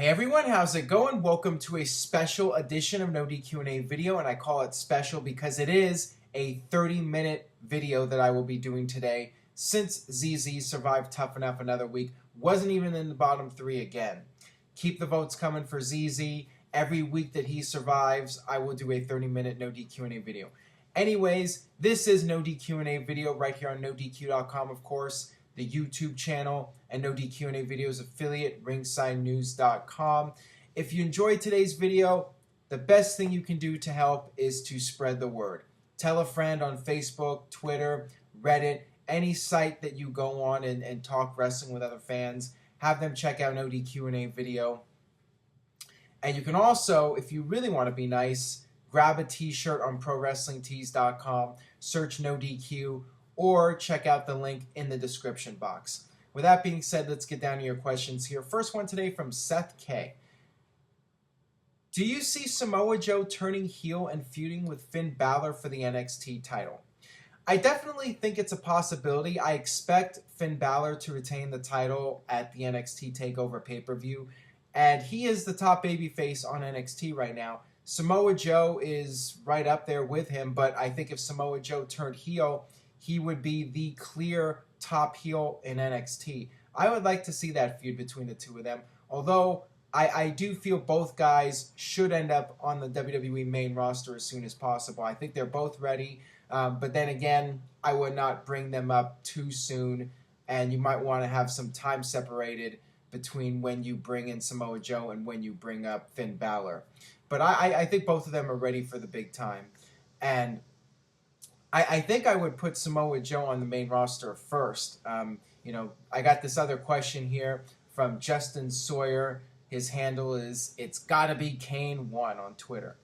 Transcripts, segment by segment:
Everyone, how's it going? Welcome to a special edition of NoDQ&A video, and I call it special because it is a 30-minute video that I will be doing today since ZZ survived Tough Enough another week, wasn't even in the bottom three again. Keep the votes coming for ZZ. Every week that he survives, I will do a 30-minute NoDQ&A video. Anyways, this is NoDQ&A video right here on NoDQ.com, of course, the YouTube channel, and NoDQ&A videos affiliate, ringsidenews.com. If you enjoyed today's video, the best thing you can do to help is to spread the word. Tell a friend on Facebook, Twitter, Reddit, any site that you go on and talk wrestling with other fans. Have them check out NoDQ&A video. And you can also, if you really want to be nice, grab a t-shirt on ProWrestlingTees.com, search NoDQ, or check out the link in the description box. With that being said, let's get down to your questions here. First one today from Seth K. Do you see Samoa Joe turning heel and feuding with Finn Balor for the NXT title? I definitely think it's a possibility. I expect Finn Balor to retain the title at the NXT TakeOver pay-per-view, and he is the top babyface on NXT right now. Samoa Joe is right up there with him, but I think if Samoa Joe turned heel, he would be the clear top heel in NXT. I would like to see that feud between the two of them, although I do feel both guys should end up on the WWE main roster as soon as possible. I think they're both ready, but then again, I would not bring them up too soon, and you might want to have some time separated between when you bring in Samoa Joe and when you bring up Finn Balor. But I think both of them are ready for the big time, and I think I would put Samoa Joe on the main roster first. I got this other question here from Justin Sawyer. His handle is It's Gotta Be Kane1 on Twitter.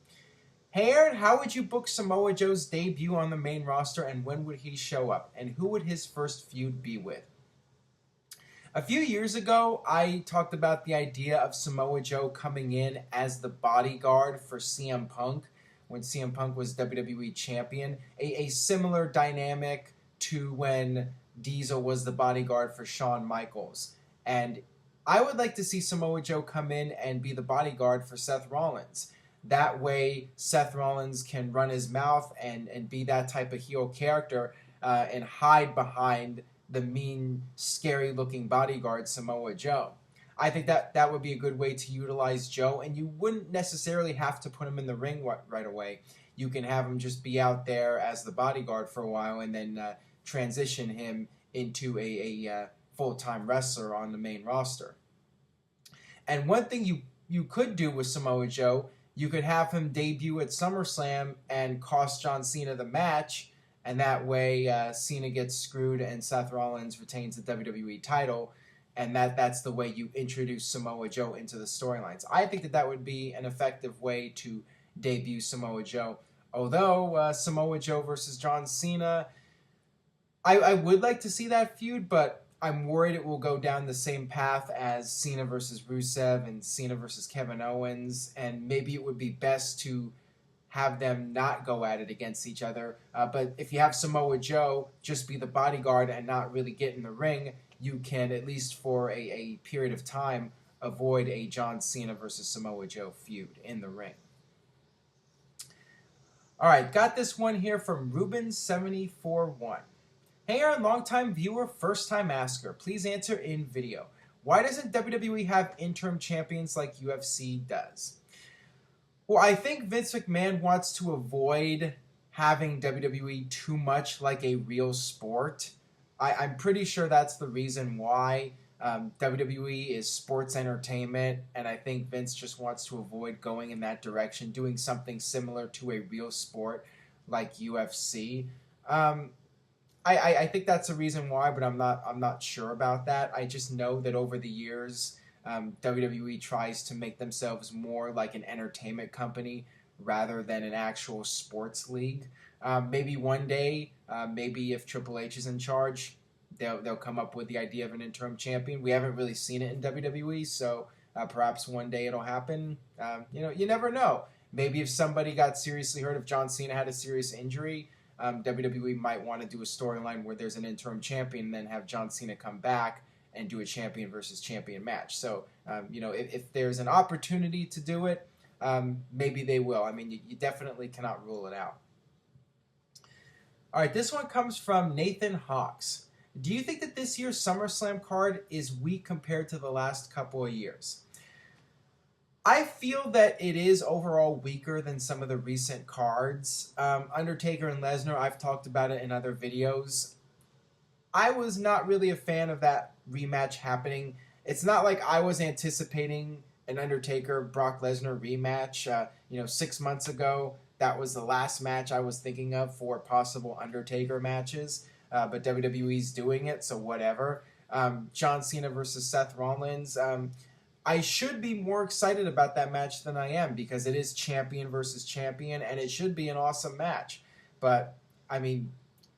Hey Aaron, how would you book Samoa Joe's debut on the main roster, and when would he show up? And who would his first feud be with? A few years ago, I talked about the idea of Samoa Joe coming in as the bodyguard for CM Punk when CM Punk was WWE champion, a similar dynamic to when Diesel was the bodyguard for Shawn Michaels. And I would like to see Samoa Joe come in and be the bodyguard for Seth Rollins. That way, Seth Rollins can run his mouth and be that type of heel character and hide behind the mean, scary-looking bodyguard Samoa Joe. I think that would be a good way to utilize Joe, and you wouldn't necessarily have to put him in the ring right away. You can have him just be out there as the bodyguard for a while and then transition him into a full-time wrestler on the main roster. And one thing you could do with Samoa Joe, you could have him debut at SummerSlam and cost John Cena the match, and that way Cena gets screwed and Seth Rollins retains the WWE title. And that's the way you introduce Samoa Joe into the storylines. I think that would be an effective way to debut Samoa Joe. Although Samoa Joe versus John Cena, I would like to see that feud, but I'm worried it will go down the same path as Cena versus Rusev and Cena versus Kevin Owens. And maybe it would be best to have them not go at it against each other. But if you have Samoa Joe just be the bodyguard and not really get in the ring, you can, at least for a period of time, avoid a John Cena versus Samoa Joe feud in the ring. All right, got this one here from Ruben741. Hey Aaron, long-time viewer, first-time asker. Please answer in video. Why doesn't WWE have interim champions like UFC does? Well, I think Vince McMahon wants to avoid having WWE too much like a real sport. I'm pretty sure that's the reason why. WWE is sports entertainment, and I think Vince just wants to avoid going in that direction, doing something similar to a real sport like UFC. I think that's the reason why, but I'm not sure about that. I just know that over the years, WWE tries to make themselves more like an entertainment company rather than an actual sports league. Maybe one day, maybe if Triple H is in charge, they'll come up with the idea of an interim champion. We haven't really seen it in WWE, so perhaps one day it'll happen. You never know. Maybe if somebody got seriously hurt, if John Cena had a serious injury, WWE might want to do a storyline where there's an interim champion and then have John Cena come back and do a champion versus champion match. So, you know, if there's an opportunity to do it, maybe they will. I mean, you definitely cannot rule it out. All right, this one comes from Nathan Hawks. Do you think that this year's SummerSlam card is weak compared to the last couple of years? I feel that it is overall weaker than some of the recent cards. Undertaker and Lesnar, I've talked about it in other videos. I was not really a fan of that rematch happening. It's not like I was anticipating an Undertaker-Brock Lesnar rematch. You know, 6 months ago, that was the last match I was thinking of for possible Undertaker matches. But WWE's doing it, so whatever. John Cena versus Seth Rollins. I should be more excited about that match than I am because it is champion versus champion, and it should be an awesome match. But, I mean,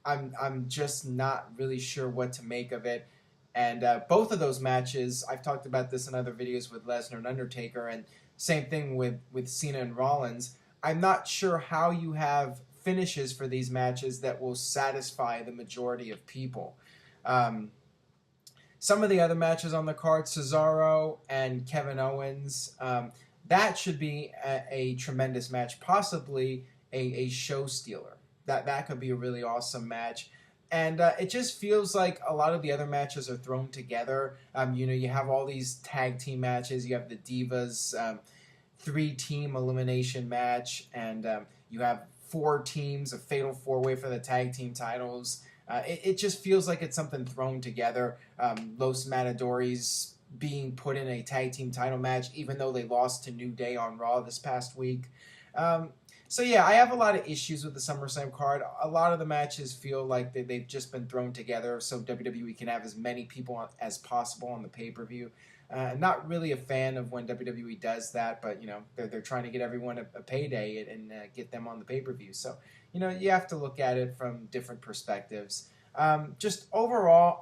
I'm just not really sure what to make of it. And both of those matches, I've talked about this in other videos with Lesnar and Undertaker, and same thing with Cena and Rollins. I'm not sure how you have finishes for these matches that will satisfy the majority of people. Some of the other matches on the card, Cesaro and Kevin Owens, that should be a tremendous match, possibly a show stealer. That could be a really awesome match. And it just feels like a lot of the other matches are thrown together. You know, you have all these tag team matches. You have the Divas 3-team elimination match. And you have 4 teams, a fatal 4-way for the tag team titles. It just feels like it's something thrown together. Los Matadores being put in a tag team title match, even though they lost to New Day on Raw this past week. So yeah, I have a lot of issues with the SummerSlam card. A lot of the matches feel like they've just been thrown together so WWE can have as many people as possible on the pay-per-view. Not really a fan of when WWE does that, but you know they're trying to get everyone a payday and get them on the pay-per-view. So you know you have to look at it from different perspectives. Just overall,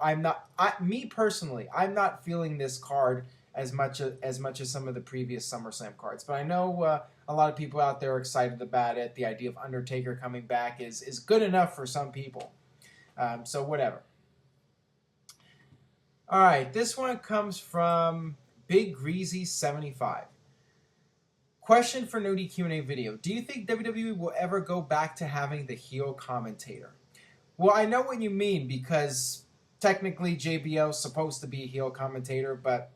me personally, I'm not feeling this card as much as some of the previous SummerSlam cards. But I know a lot of people out there are excited about it. The idea of Undertaker coming back is good enough for some people. So whatever. All right, this one comes from Big Greasy 75. Question for NoDQ&A video. Do you think WWE will ever go back to having the heel commentator? Well, I know what you mean because technically JBL's supposed to be a heel commentator, but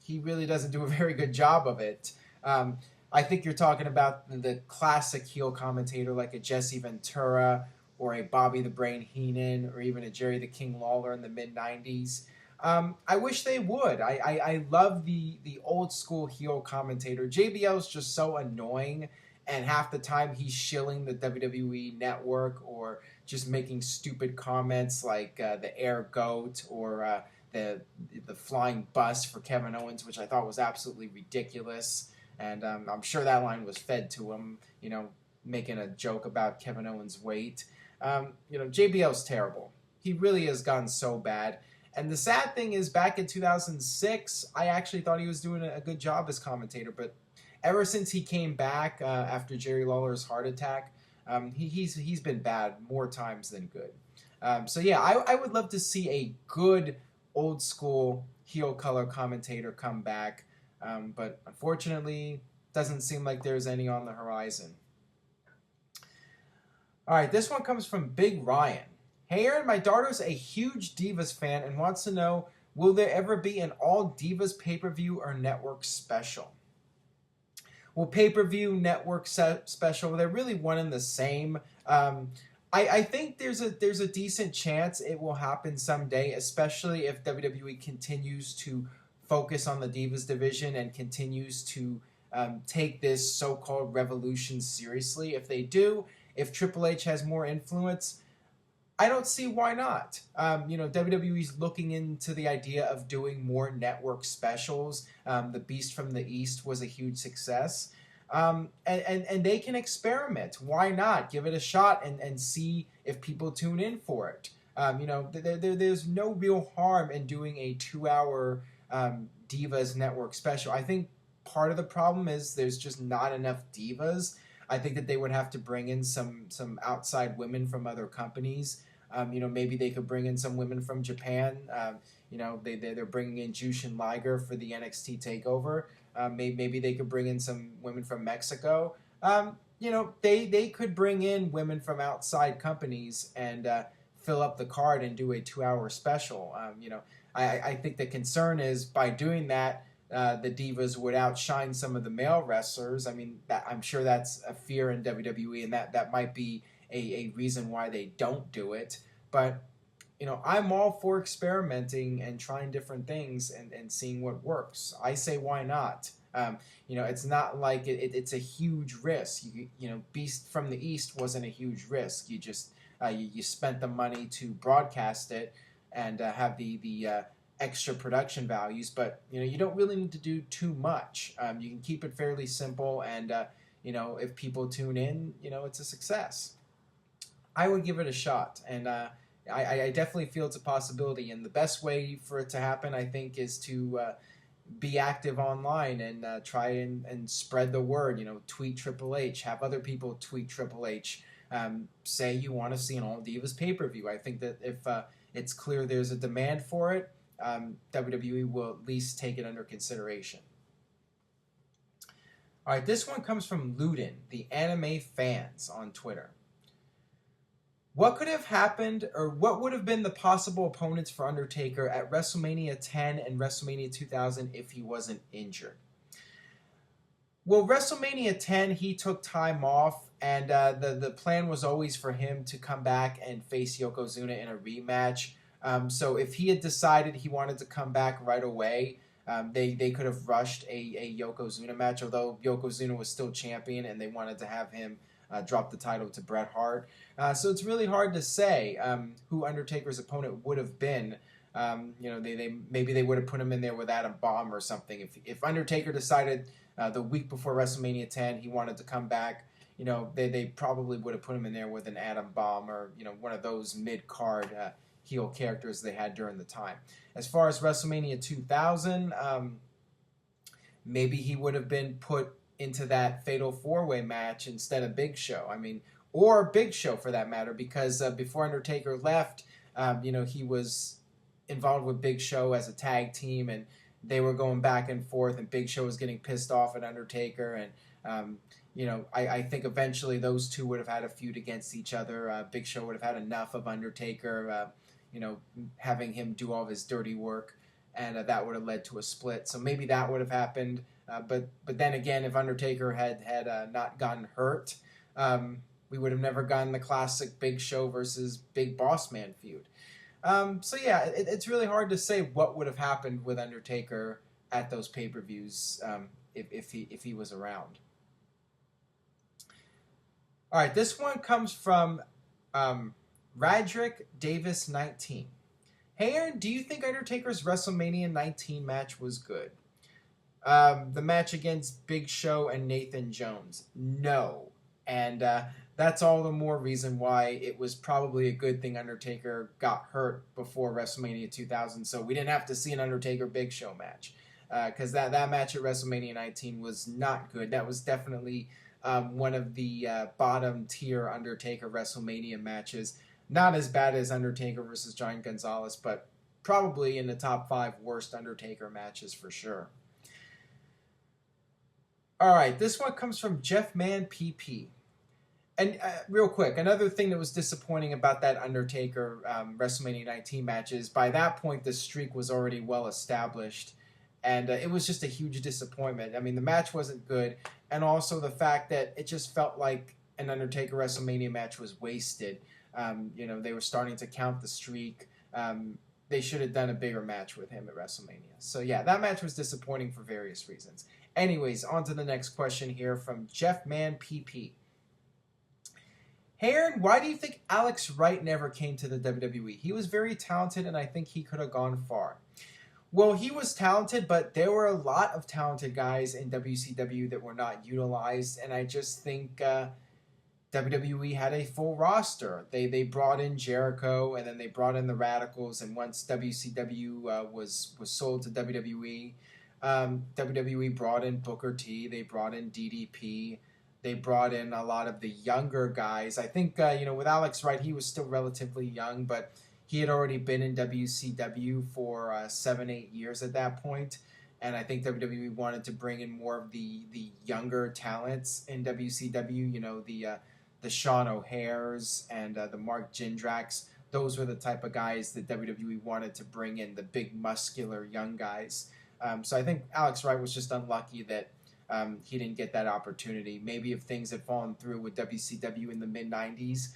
he really doesn't do a very good job of it. I think you're talking about the classic heel commentator like a Jesse Ventura or a Bobby the Brain Heenan or even a Jerry the King Lawler in the mid-90s. I wish they would. I love the old school heel commentator. JBL's just so annoying, and half the time he's shilling the WWE network or just making stupid comments like the air goat or the flying bus for Kevin Owens, which I thought was absolutely ridiculous. And I'm sure that line was fed to him, you know, making a joke about Kevin Owens' weight. You know, JBL's terrible. He really has gotten so bad. And the sad thing is, back in 2006, I actually thought he was doing a good job as commentator. But ever since he came back after Jerry Lawler's heart attack, he's been bad more times than good. So yeah, I would love to see a good old school heel color commentator come back. But unfortunately, doesn't seem like there's any on the horizon. All right, this one comes from Big Ryan. Hey Aaron, my daughter's a huge Divas fan and wants to know, will there ever be an all Divas pay-per-view or network special? Well, pay-per-view, network special, they're really one and the same. I think there's a decent chance it will happen someday, especially if WWE continues to focus on the Divas division and continues to take this so-called revolution seriously. If they do, if Triple H has more influence, I don't see why not. You know, WWE's looking into the idea of doing more network specials. The Beast from the East was a huge success. And they can experiment. Why not? Give it a shot and see if people tune in for it. You know, there's no real harm in doing a 2-hour Divas network special. I think part of the problem is there's just not enough Divas. I think that they would have to bring in some outside women from other companies. Maybe they could bring in some women from Japan. They're bringing in Jushin Liger for the NXT Takeover. Maybe they could bring in some women from Mexico. They could bring in women from outside companies and fill up the card and do a 2-hour special. I think the concern is by doing that, the Divas would outshine some of the male wrestlers. I mean, I'm sure that's a fear in WWE, and that might be a reason why they don't do it. But I'm all for experimenting and trying different things and seeing what works. I say, why not? It's not like it's a huge risk. Beast from the East wasn't a huge risk. You just you spent the money to broadcast it and have the extra production values, but you don't really need to do too much. You can keep it fairly simple, and if people tune in, it's a success. I would give it a shot, and I definitely feel it's a possibility. And the best way for it to happen, I think, is to be active online and try and spread the word. Tweet Triple H, have other people tweet Triple H. Say you want to see an All Divas pay-per-view. I think that if it's clear there's a demand for it, WWE will at least take it under consideration. All right, this one comes from Luden, the anime fans on Twitter. What could have happened, or what would have been the possible opponents for Undertaker at WrestleMania 10 and WrestleMania 2000 if he wasn't injured? Well, WrestleMania 10, he took time off, and the plan was always for him to come back and face Yokozuna in a rematch. So if he had decided he wanted to come back right away, they could have rushed a Yokozuna match, although Yokozuna was still champion and they wanted to have him drop the title to Bret Hart. So it's really hard to say who Undertaker's opponent would have been. Maybe they would have put him in there with Adam Bomb or something. If Undertaker decided the week before WrestleMania 10 he wanted to come back, they probably would have put him in there with an Adam Bomb or one of those mid-card heel characters they had during the time. As far as WrestleMania 2000, maybe he would have been put into that Fatal 4-Way match instead of Big Show. Or Big Show for that matter, because before Undertaker left, he was involved with Big Show as a tag team, and they were going back and forth, and Big Show was getting pissed off at Undertaker, and I think eventually those two would have had a feud against each other. Big Show would have had enough of Undertaker, having him do all of his dirty work, and that would have led to a split. So maybe that would have happened. But then again, if Undertaker had not gotten hurt, we would have never gotten the classic Big Show versus Big Boss Man feud. It's really hard to say what would have happened with Undertaker at those pay-per-views if he was around. All right, this one comes from Radrick Davis 19. Hey Aaron, do you think Undertaker's WrestleMania 19 match was good? The match against Big Show and Nathan Jones? No. And that's all the more reason why it was probably a good thing Undertaker got hurt before WrestleMania 2000, so we didn't have to see an Undertaker-Big Show match. Because that match at WrestleMania 19 was not good. That was definitely one of the bottom-tier Undertaker WrestleMania matches. Not as bad as Undertaker versus Giant Gonzalez, but probably in the top 5 worst Undertaker matches for sure. All right, this one comes from Jeffman PP. And real quick, another thing that was disappointing about that Undertaker WrestleMania 19 match is by that point the streak was already well established, and it was just a huge disappointment. The match wasn't good, and also the fact that it just felt like an Undertaker WrestleMania match was wasted. They were starting to count the streak. They should have done a bigger match with him at WrestleMania. So yeah, that match was disappointing for various reasons. Anyways, on to the next question here from Jeffman PP. Hey Aaron, why do you think Alex Wright never came to the WWE? He was very talented, and I think he could have gone far. Well, he was talented, but there were a lot of talented guys in WCW that were not utilized, and I just think WWE had a full roster. They brought in Jericho, and then they brought in the Radicals, and once WCW was sold to WWE, WWE brought in Booker T, they brought in DDP, They brought in a lot of the younger guys. I think, with Alex Wright, he was still relatively young, but he had already been in WCW for 7, 8 years at that point. And I think WWE wanted to bring in more of the younger talents in WCW. The Sean O'Hares and the Mark Jindraks. Those were the type of guys that WWE wanted to bring in, the big, muscular, young guys. So I think Alex Wright was just unlucky that he didn't get that opportunity. Maybe if things had fallen through with WCW in the mid-90s,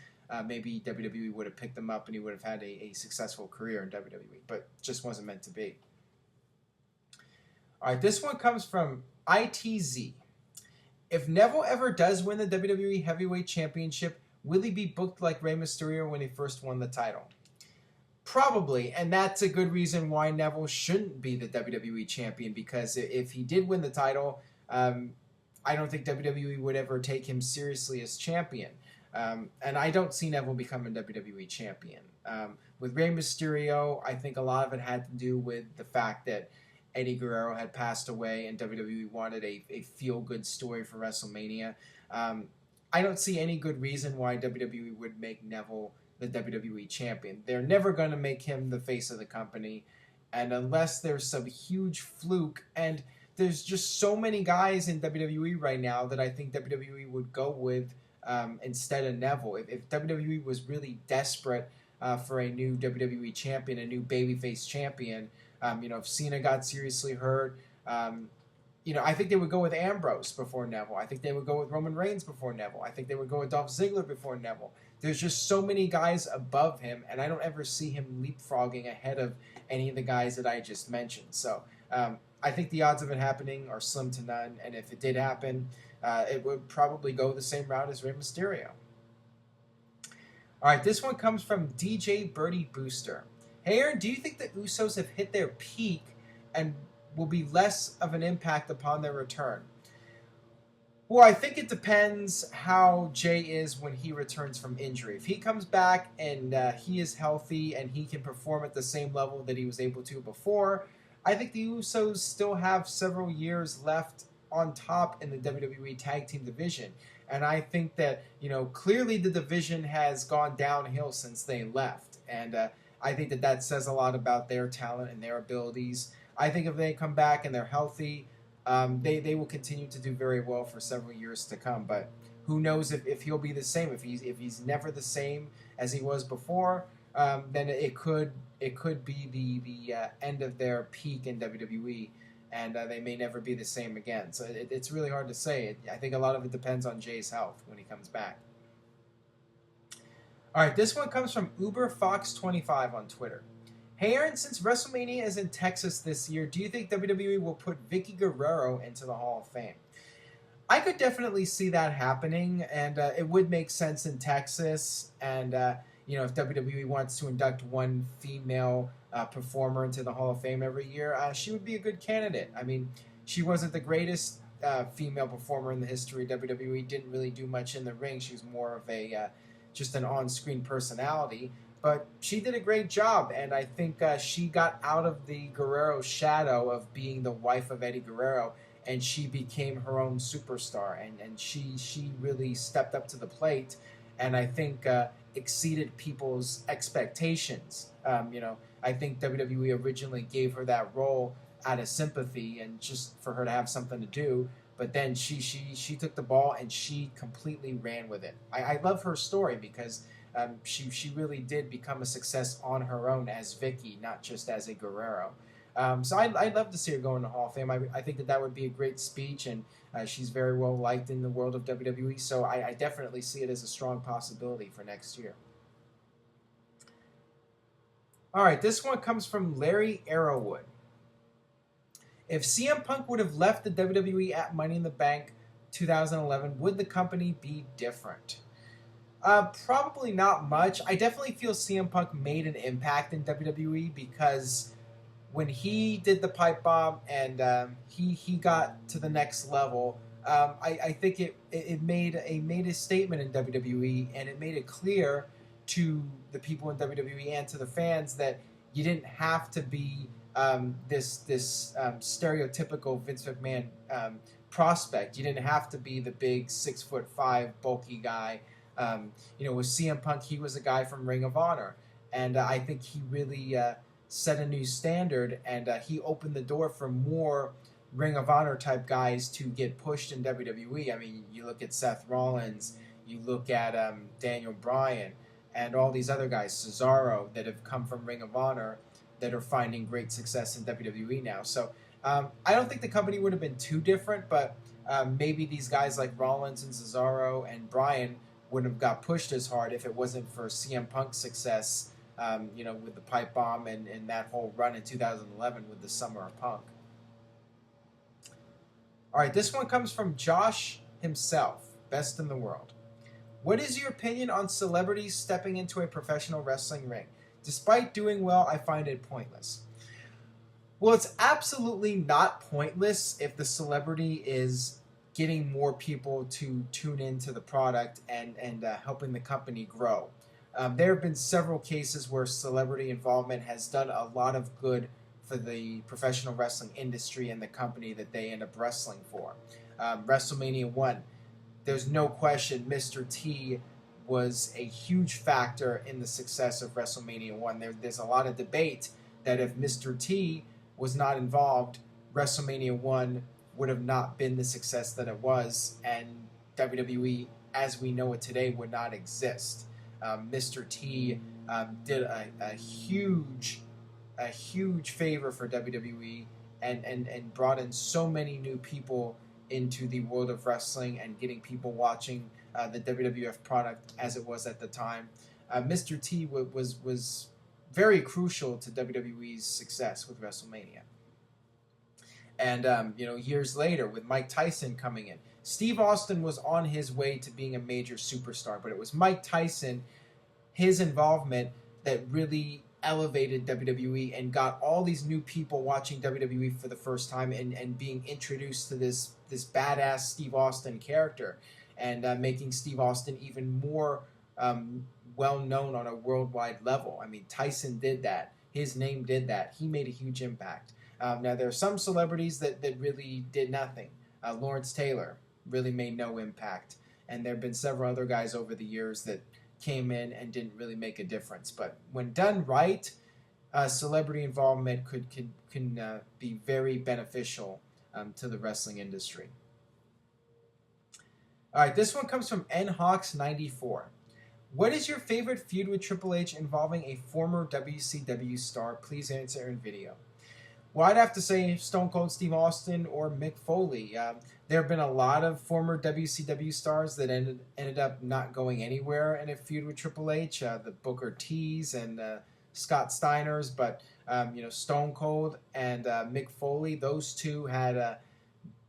maybe WWE would have picked him up and he would have had a successful career in WWE, but just wasn't meant to be. All right, this one comes from ITZ. If Neville ever does win the WWE Heavyweight Championship, will he be booked like Rey Mysterio when he first won the title? Probably, and that's a good reason why Neville shouldn't be the WWE Champion, because if he did win the title, I don't think WWE would ever take him seriously as champion. And I don't see Neville becoming WWE Champion. With Rey Mysterio, I think a lot of it had to do with the fact that Eddie Guerrero had passed away and WWE wanted a feel-good story for WrestleMania. I don't see any good reason why WWE would make Neville the WWE Champion. They're never going to make him the face of the company, and unless there's some huge fluke, and there's just so many guys in WWE right now that I think WWE would go with instead of Neville. If WWE was really desperate for a new WWE Champion, a new babyface champion, if Cena got seriously hurt, I think they would go with Ambrose before Neville. I think they would go with Roman Reigns before Neville. I think they would go with Dolph Ziggler before Neville. There's just so many guys above him, and I don't ever see him leapfrogging ahead of any of the guys that I just mentioned. So I think the odds of it happening are slim to none, and if it did happen, it would probably go the same route as Rey Mysterio. All right, this one comes from DJ Birdie Booster. Hey, Aaron, do you think the Usos have hit their peak and will be less of an impact upon their return? Well, I think it depends how Jay is when he returns from injury. If he comes back and he is healthy and he can perform at the same level that he was able to before, I think the Usos still have several years left on top in the WWE Tag Team division. And I think that, clearly the division has gone downhill since they left. And I think that says a lot about their talent and their abilities. I think if they come back and they're healthy, they will continue to do very well for several years to come. But who knows if he'll be the same? If he's never the same as he was before, then it could be the end of their peak in WWE, and they may never be the same again. So it's really hard to say. I think a lot of it depends on Jay's health when he comes back. All right, this one comes from UberFox25 on Twitter. Hey Aaron, since WrestleMania is in Texas this year, do you think WWE will put Vicky Guerrero into the Hall of Fame? I could definitely see that happening, and it would make sense in Texas. And if WWE wants to induct one female performer into the Hall of Fame every year, she would be a good candidate. I mean, she wasn't the greatest female performer in the history of WWE. Didn't really do much in the ring. She was more of just an on-screen personality. But she did a great job, and I think she got out of the Guerrero shadow of being the wife of Eddie Guerrero, and she became her own superstar, and she really stepped up to the plate, and I think exceeded people's expectations. I think WWE originally gave her that role out of sympathy and just for her to have something to do, but then she took the ball and she completely ran with it. I love her story because she really did become a success on her own as Vicky, not just as a Guerrero. So I'd love to see her go in the Hall of Fame. I think that would be a great speech, and she's very well liked in the world of WWE, so I definitely see it as a strong possibility for next year. All right, this one comes from Larry Arrowwood. If CM Punk would have left the WWE at Money in the Bank 2011, would the company be different? Probably not much. I definitely feel CM Punk made an impact in WWE because when he did the pipe bomb and he got to the next level, I think it made a statement in WWE, and it made it clear to the people in WWE and to the fans that you didn't have to be this stereotypical Vince McMahon prospect. You didn't have to be the big 6'5" bulky guy. With CM Punk, he was a guy from Ring of Honor, and I think he really set a new standard, and he opened the door for more Ring of Honor type guys to get pushed in WWE. I mean, you look at Seth Rollins, you look at Daniel Bryan, and all these other guys, Cesaro, that have come from Ring of Honor that are finding great success in WWE now. So I don't think the company would have been too different, but maybe these guys like Rollins and Cesaro and Bryan wouldn't have got pushed as hard if it wasn't for CM Punk's success, with the pipe bomb and that whole run in 2011 with the Summer of Punk. All right, this one comes from Josh himself, best in the world. What is your opinion on celebrities stepping into a professional wrestling ring? Despite doing well, I find it pointless. Well, it's absolutely not pointless if the celebrity is getting more people to tune into the product and helping the company grow. There have been several cases where celebrity involvement has done a lot of good for the professional wrestling industry and the company that they end up wrestling for. WrestleMania 1, there's no question Mr. T was a huge factor in the success of WrestleMania 1. There's a lot of debate that if Mr. T was not involved, WrestleMania 1 would have not been the success that it was, and WWE as we know it today would not exist. Mr. T did a huge favor for WWE and brought in so many new people into the world of wrestling and getting people watching the WWF product as it was at the time. Mr. T was very crucial to WWE's success with WrestleMania. And years later, with Mike Tyson coming in, Steve Austin was on his way to being a major superstar, but it was Mike Tyson, his involvement, that really elevated WWE and got all these new people watching WWE for the first time and being introduced to this badass Steve Austin character, and making Steve Austin even more well known on a worldwide level. I mean, Tyson did that. His name did that. He made a huge impact. Now, there are some celebrities that really did nothing. Lawrence Taylor really made no impact. And there have been several other guys over the years that came in and didn't really make a difference. But when done right, celebrity involvement can be very beneficial to the wrestling industry. All right, this one comes from NHawks94. What is your favorite feud with Triple H involving a former WCW star? Please answer in video. Well, I'd have to say Stone Cold Steve Austin or Mick Foley. There have been a lot of former WCW stars that ended up not going anywhere in a feud with Triple H. The Booker T's and Scott Steiners, but Stone Cold and Mick Foley, those two had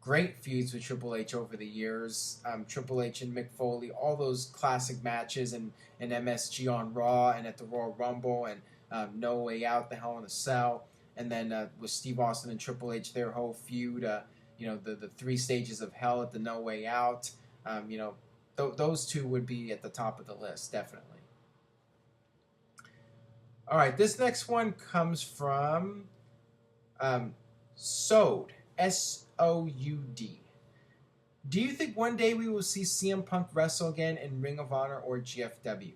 great feuds with Triple H over the years. Triple H and Mick Foley, all those classic matches and MSG on Raw and at the Royal Rumble and No Way Out, the Hell in a Cell. And then with Steve Austin and Triple H, their whole feud, the 3 stages of hell at the No Way Out, those two would be at the top of the list, definitely. All right, this next one comes from Soud, S-O-U-D. Do you think one day we will see CM Punk wrestle again in Ring of Honor or GFW?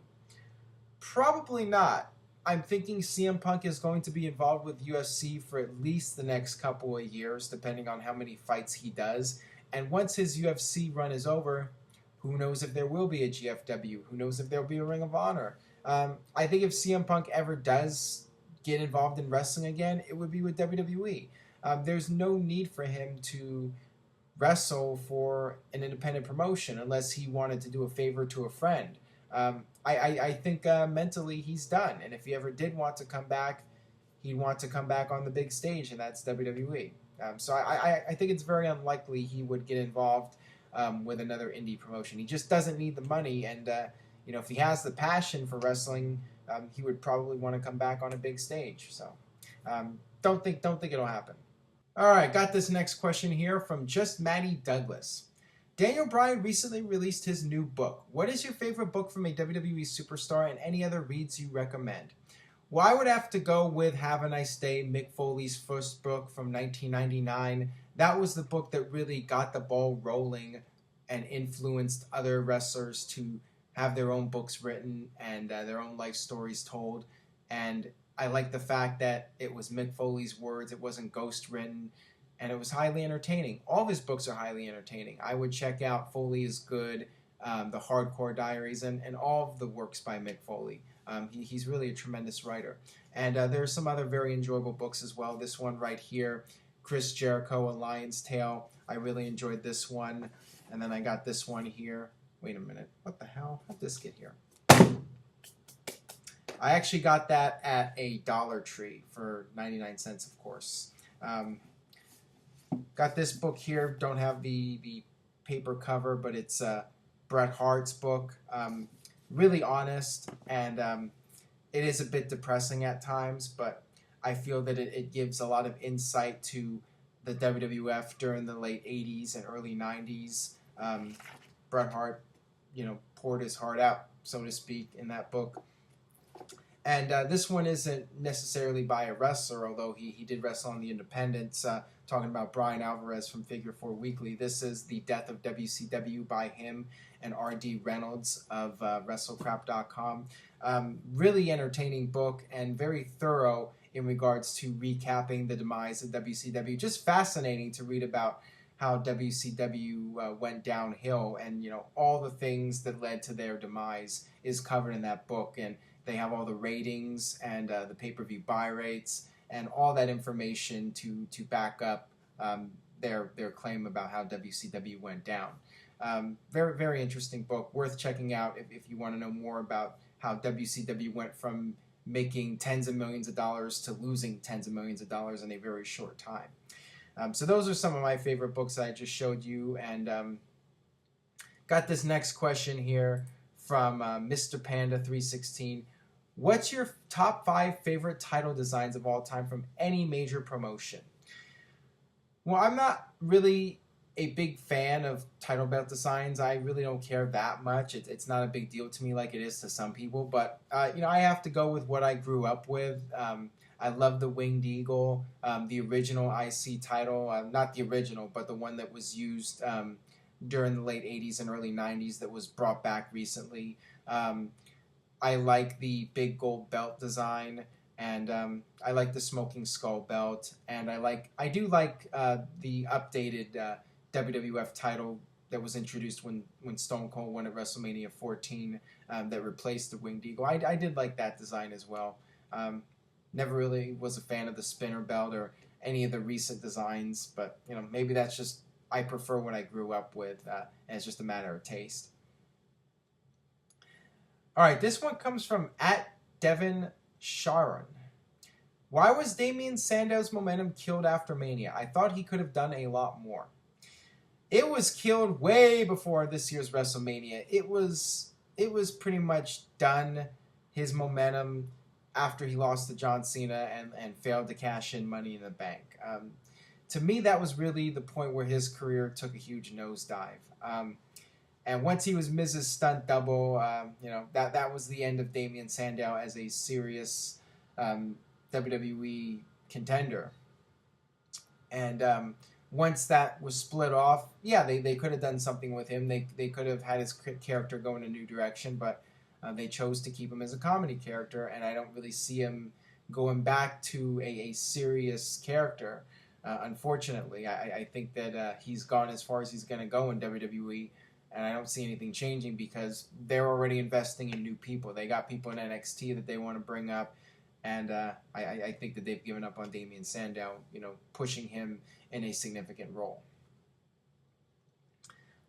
Probably not. I'm thinking CM Punk is going to be involved with UFC for at least the next couple of years, depending on how many fights he does. And once his UFC run is over, who knows if there will be a GFW? Who knows if there will be a Ring of Honor? I think if CM Punk ever does get involved in wrestling again, it would be with WWE. There's no need for him to wrestle for an independent promotion unless he wanted to do a favor to a friend. I think mentally he's done, and if he ever did want to come back, he'd want to come back on the big stage, and that's WWE. So I think it's very unlikely he would get involved with another indie promotion. He just doesn't need the money, and if he has the passion for wrestling, he would probably want to come back on a big stage. So don't think it'll happen. All right, got this next question here from Just Maddie Douglas. Daniel Bryan recently released his new book. What is your favorite book from a WWE superstar and any other reads you recommend? Well, I would have to go with Have a Nice Day, Mick Foley's first book from 1999. that was the book that really got the ball rolling and influenced other wrestlers to have their own books written and their own life stories told. And I like the fact that it was Mick Foley's words, it wasn't ghost written, and it was highly entertaining. All of his books are highly entertaining. I would check out Foley is Good, the Hardcore Diaries, and all of the works by Mick Foley. He's really a tremendous writer. And there are some other very enjoyable books as well. This one right here, Chris Jericho, A Lion's Tale. I really enjoyed this one. And then I got this one here. Wait a minute. What the hell? How'd this get here? I actually got that at a Dollar Tree for 99 cents, of course. Got this book here. Don't have the paper cover, but it's Bret Hart's book. Really honest, and it is a bit depressing at times, but I feel that it gives a lot of insight to the WWF during the late 80s and early 90s. Bret Hart, poured his heart out, so to speak, in that book. And this one isn't necessarily by a wrestler, although he did wrestle on the Independents, talking about Brian Alvarez from Figure 4 Weekly. This is The Death of WCW by him and R.D. Reynolds of WrestleCrap.com. Really entertaining book and very thorough in regards to recapping the demise of WCW. Just fascinating to read about how WCW went downhill, and all the things that led to their demise is covered in that book. And they have all the ratings and the pay-per-view buy rates and all that information to back up their claim about how WCW went down. Very, very interesting book, worth checking out if you want to know more about how WCW went from making tens of millions of dollars to losing tens of millions of dollars in a very short time. So those are some of my favorite books that I just showed you, and got this next question here from Mr. Panda 316. What's your top 5 favorite title designs of all time from any major promotion? Well, I'm not really a big fan of title belt designs. I really don't care that much. It's not a big deal to me like it is to some people. But, I have to go with what I grew up with. I love the Winged Eagle, the original IC title. Not the original, but the one that was used during the late 80s and early 90s that was brought back recently. I like the big gold belt design, and I like the smoking skull belt, and I do like the updated WWF title that was introduced when Stone Cold won at WrestleMania 14 that replaced the Winged Eagle. I did like that design as well. Never really was a fan of the spinner belt or any of the recent designs, but maybe that's just I prefer what I grew up with, and it's just a matter of taste. All right, this one comes from @Devin Sharon. Why was Damien Sandow's momentum killed after Mania? I thought he could have done a lot more. It was killed way before this year's WrestleMania. It was pretty much done, his momentum, after he lost to John Cena and failed to cash in Money in the Bank. To me, that was really the point where his career took a huge nosedive. And once he was Miz's stunt double, that was the end of Damien Sandow as a serious WWE contender. And once that was split off, they could have done something with him. They could have had his character go in a new direction, but they chose to keep him as a comedy character, and I don't really see him going back to a serious character. Unfortunately, I think that he's gone as far as he's going to go in WWE, and I don't see anything changing because they're already investing in new people. They got people in NXT that they want to bring up, and I think that they've given up on Damien Sandow, pushing him in a significant role.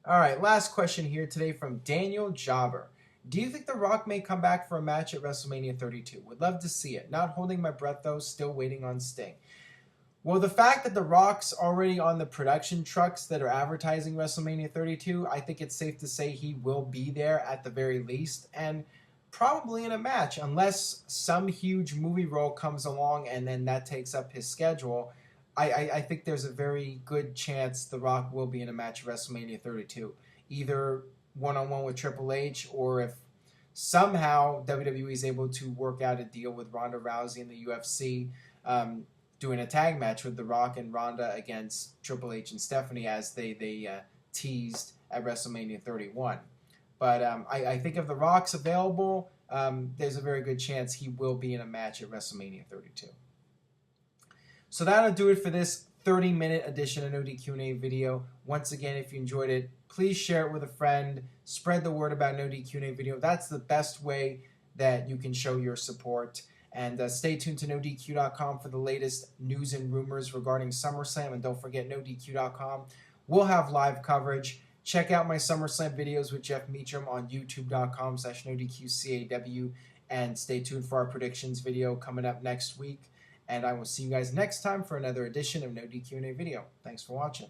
All right, last question here today from Daniel Jobber. Do you think The Rock may come back for a match at WrestleMania 32? Would love to see it. Not holding my breath, though. Still waiting on Sting. Well, the fact that The Rock's already on the production trucks that are advertising WrestleMania 32, I think it's safe to say he will be there at the very least, and probably in a match, unless some huge movie role comes along and then that takes up his schedule. I think there's a very good chance The Rock will be in a match at WrestleMania 32, either one-on-one with Triple H, or if somehow WWE is able to work out a deal with Ronda Rousey in the UFC, doing a tag match with The Rock and Ronda against Triple H and Stephanie, as they teased at WrestleMania 31. But I think if The Rock's available, there's a very good chance he will be in a match at WrestleMania 32. So that'll do it for this 30-minute edition of NoDQ&A video. Once again, if you enjoyed it, please share it with a friend. Spread the word about NoDQ&A video. That's the best way that you can show your support. And stay tuned to NoDQ.com for the latest news and rumors regarding SummerSlam. And don't forget, NoDQ.com will have live coverage. Check out my SummerSlam videos with Jeff Meacham on YouTube.com/NoDQCAW. And stay tuned for our predictions video coming up next week. And I will see you guys next time for another edition of NoDQ&A video. Thanks for watching.